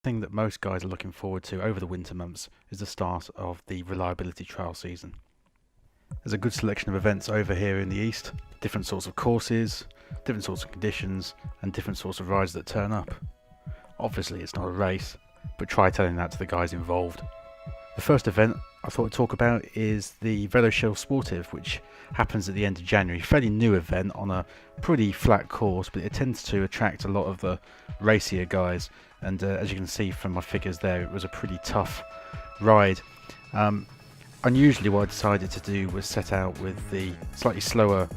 thing that most guys are looking forward to over the winter months is the start of the reliability trial season. There's a good selection of events over here in the east, different sorts of courses, different sorts of conditions, and different sorts of rides that turn up. Obviously it's not a race, but try telling that to the guys involved. The first event I thought I'd talk about is the Velo Schills Sportive, which happens at the end of January. Fairly new event on a pretty flat course, but it tends to attract a lot of the racier guys, and as you can see from my figures there, it was a pretty tough ride. Unusually, what I decided to do was set out with the slightly slower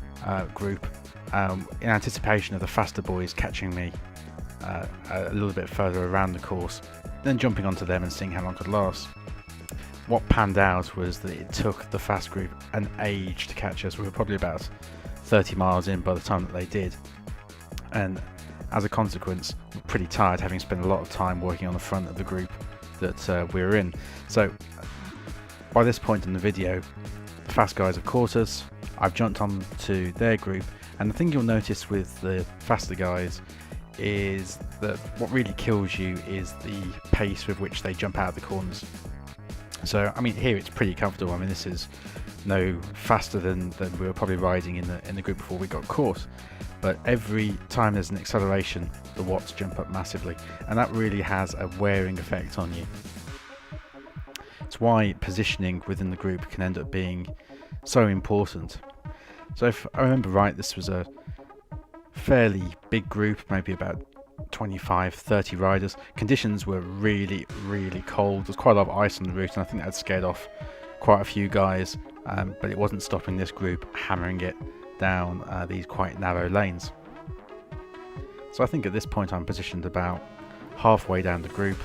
group in anticipation of the faster boys catching me a little bit further around the course, then jumping onto them and seeing how long it could last. What panned out was that it took the fast group an age to catch us. We were probably about 30 miles in by the time that they did, and as a consequence we're pretty tired, having spent a lot of time working on the front of the group that we were in. So by this point in the video, the fast guys have caught us. I've jumped on to their group, and the thing you'll notice with the faster guys is that what really kills you is the pace with which they jump out of the corners. So I mean, here it's pretty comfortable. I mean, this is no faster than we were probably riding in the group before we got caught, but every time there's an acceleration the watts jump up massively, and that really has a wearing effect on you. It's why positioning within the group can end up being so important. So if I remember right, this was a fairly big group, maybe about 25-30 riders. Conditions were really cold. There's quite a lot of ice on the route, and I think that had scared off quite a few guys, but it wasn't stopping this group hammering it down these quite narrow lanes. So I think at this point I'm positioned about halfway down the group,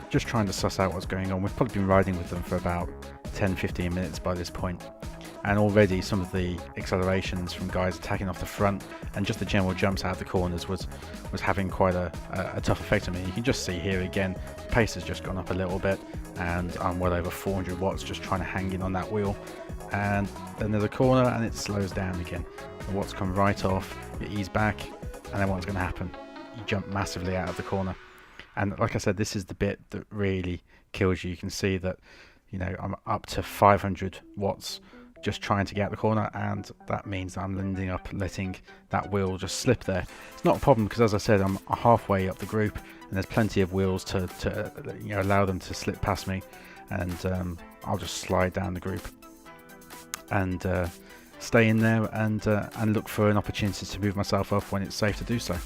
just trying to suss out what's going on. We've probably been riding with them for about 10-15 minutes by this point, and already some of the accelerations from guys attacking off the front and just the general jumps out of the corners was having quite a tough effect on me. You can just see here again, the pace has just gone up a little bit, and I'm well over 400 watts just trying to hang in on that wheel, and then there's a corner and it slows down again. The watts come right off, you ease back, and then what's going to happen? You jump massively out of the corner. And like I said, this is the bit that really kills you. You can see that, you know, I'm up to 500 watts just trying to get out the corner, and that means that I'm ending up letting that wheel just slip there. It's not a problem because, as I said, I'm halfway up the group and there's plenty of wheels to you know, allow them to slip past me, and I'll just slide down the group and stay in there and look for an opportunity to move myself up when it's safe to do so.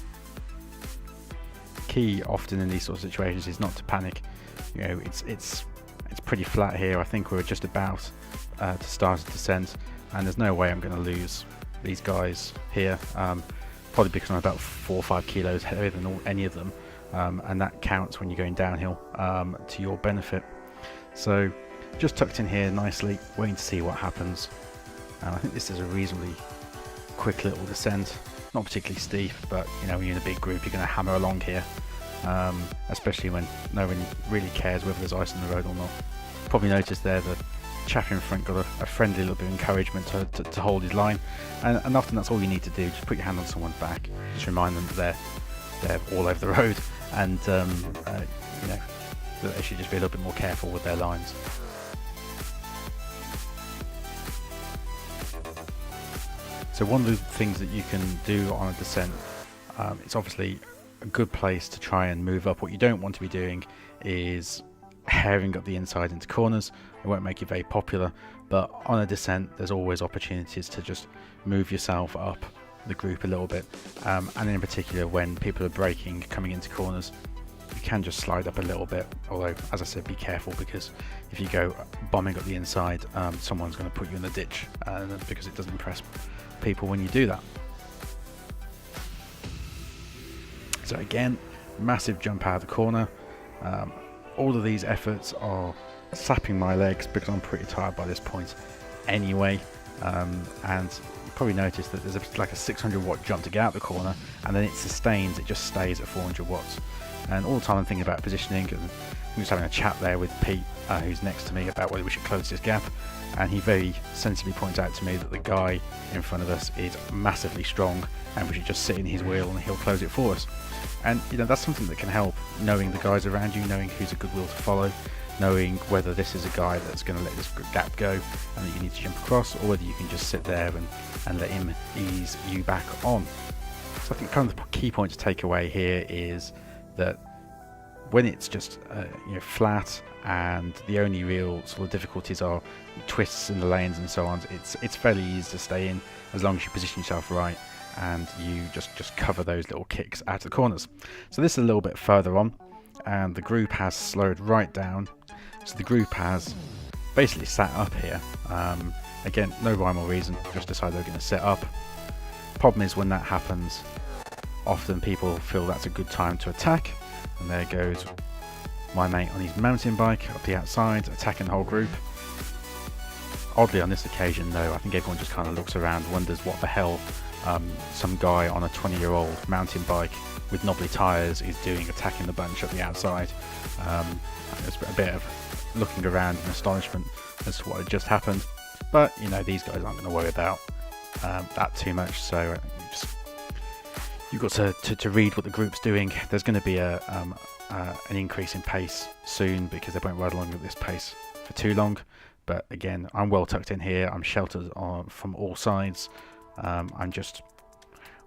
Key often in these sort of situations is not to panic. You know, it's pretty flat here. I think we're just about to start a descent, and there's no way I'm going to lose these guys here, probably because I'm about 4 or 5 kilos heavier than any of them, and that counts when you're going downhill to your benefit. So just tucked in here nicely, waiting to see what happens, and I think this is a reasonably quick little descent, not particularly steep, but you know, when you're in a big group you're going to hammer along here, especially when no one really cares whether there's ice on the road or not. Probably noticed there the chap in front got a friendly little bit of encouragement to hold his line, and often that's all you need to do. Just put your hand on someone's back, just remind them that they're all over the road, and you know, that they should just be a little bit more careful with their lines. So one of the things that you can do on a descent, it's obviously a good place to try and move up. What you don't want to be doing is herring up the inside into corners. It won't make you very popular, but on a descent there's always opportunities to just move yourself up the group a little bit, and in particular when people are braking coming into corners, you can just slide up a little bit, although as I said, be careful, because if you go bombing up the inside, someone's going to put you in the ditch, because it doesn't impress people when you do that. So again, massive jump out of the corner. All of these efforts are sapping my legs because I'm pretty tired by this point anyway, and you probably noticed that there's like a 600 watt jump to get out the corner, and then it sustains, it just stays at 400 watts. and all the time I'm thinking about positioning, and I'm just having a chat there with Pete, who's next to me, about whether we should close this gap. And he very sensibly points out to me that the guy in front of us is massively strong and we should just sit in his wheel and he'll close it for us. And that's something that can help, knowing the guys around you, knowing who's a good wheel to follow, knowing whether this is a guy that's going to let this gap go and that you need to jump across, or whether you can just sit there and let him ease you back on. So I think kind of the key point to take away here is that when it's just flat and the only real sort of difficulties are twists in the lanes and so on, it's fairly easy to stay in as long as you position yourself right and you just cover those little kicks out of the corners. So this is a little bit further on, and the group has slowed right down. So the group has basically sat up here. Again, no rhyme or reason, just decided they're going to sit up. Problem is, when that happens, often people feel that's a good time to attack, and there goes my mate on his mountain bike up the outside, attacking the whole group. Oddly, on this occasion though, I think everyone just kind of looks around, wonders what the hell some guy on a 20-year-old mountain bike with knobbly tyres is doing, attacking the bunch at the outside. There's a bit of looking around in astonishment as to what had just happened, but these guys aren't going to worry about that too much. So you've got to read what the group's doing. There's going to be an increase in pace soon, because they won't ride along at this pace for too long. But again, I'm well tucked in here, I'm sheltered from all sides. I'm just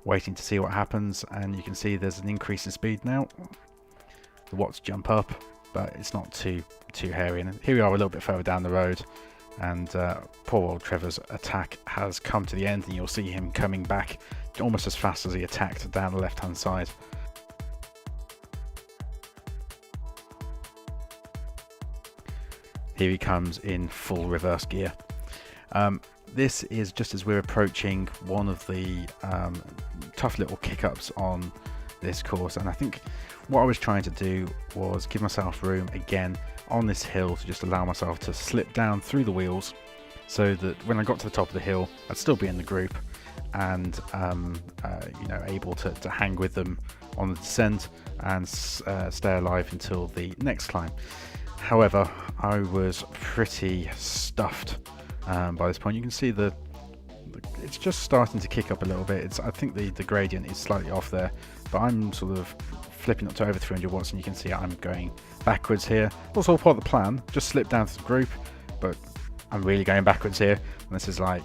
waiting to see what happens, and you can see there's an increase in speed now. The watts jump up, but it's not too hairy. And here we are a little bit further down the road, and poor old Trevor's attack has come to the end, and you'll see him coming back almost as fast as he attacked down the left hand side. Here he comes in full reverse gear. This is just as we're approaching one of the tough little kick-ups on this course, and I think what I was trying to do was give myself room again on this hill to just allow myself to slip down through the wheels, so that when I got to the top of the hill I'd still be in the group and able to hang with them on the descent and stay alive until the next climb. However, I was pretty stuffed by this point. You can see it's just starting to kick up a little bit. I think the gradient is slightly off there, but I'm sort of flipping up to over 300 watts, and you can see I'm going backwards here. Also part of the plan, just slip down to the group, but I'm really going backwards here, and this is I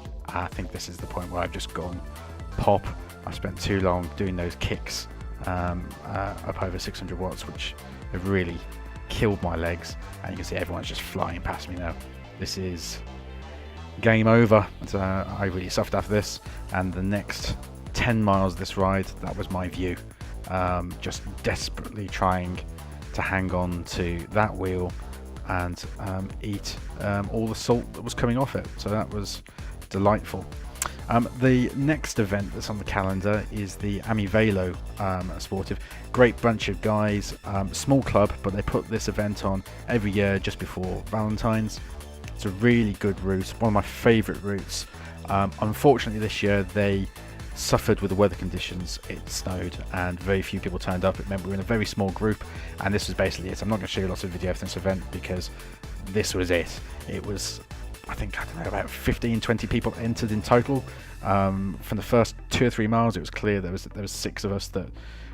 think this is the point where I've just gone pop. I've spent too long doing those kicks up over 600 watts, which have really killed my legs, and you can see everyone's just flying past me now. This is game over. I really suffered after this, and the next 10 miles of this ride, that was my view. Just desperately trying to hang on to that wheel and eat all the salt that was coming off it. So that was delightful. The next event that's on the calendar is the Velo Sportive. Great bunch of guys, small club, but they put this event on every year just before Valentine's. It's a really good route, one of my favourite routes. Unfortunately this year they suffered with the weather conditions. It snowed and very few people turned up. It meant we were in a very small group, and this was basically it. I'm not going to show you lots of video of this event because this was it. It was, I don't know, about 15-20 people entered in total. From the first 2 or 3 miles it was clear there was 6 of us that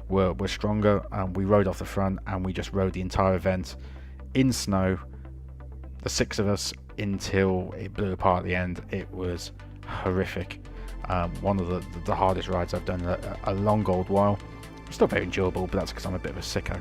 were stronger. We rode off the front and we just rode the entire event in snow, the 6 of us, until it blew apart at the end. It was horrific. One of the hardest rides I've done in a long old while. It's still very enjoyable, but that's because I'm a bit of a sicko.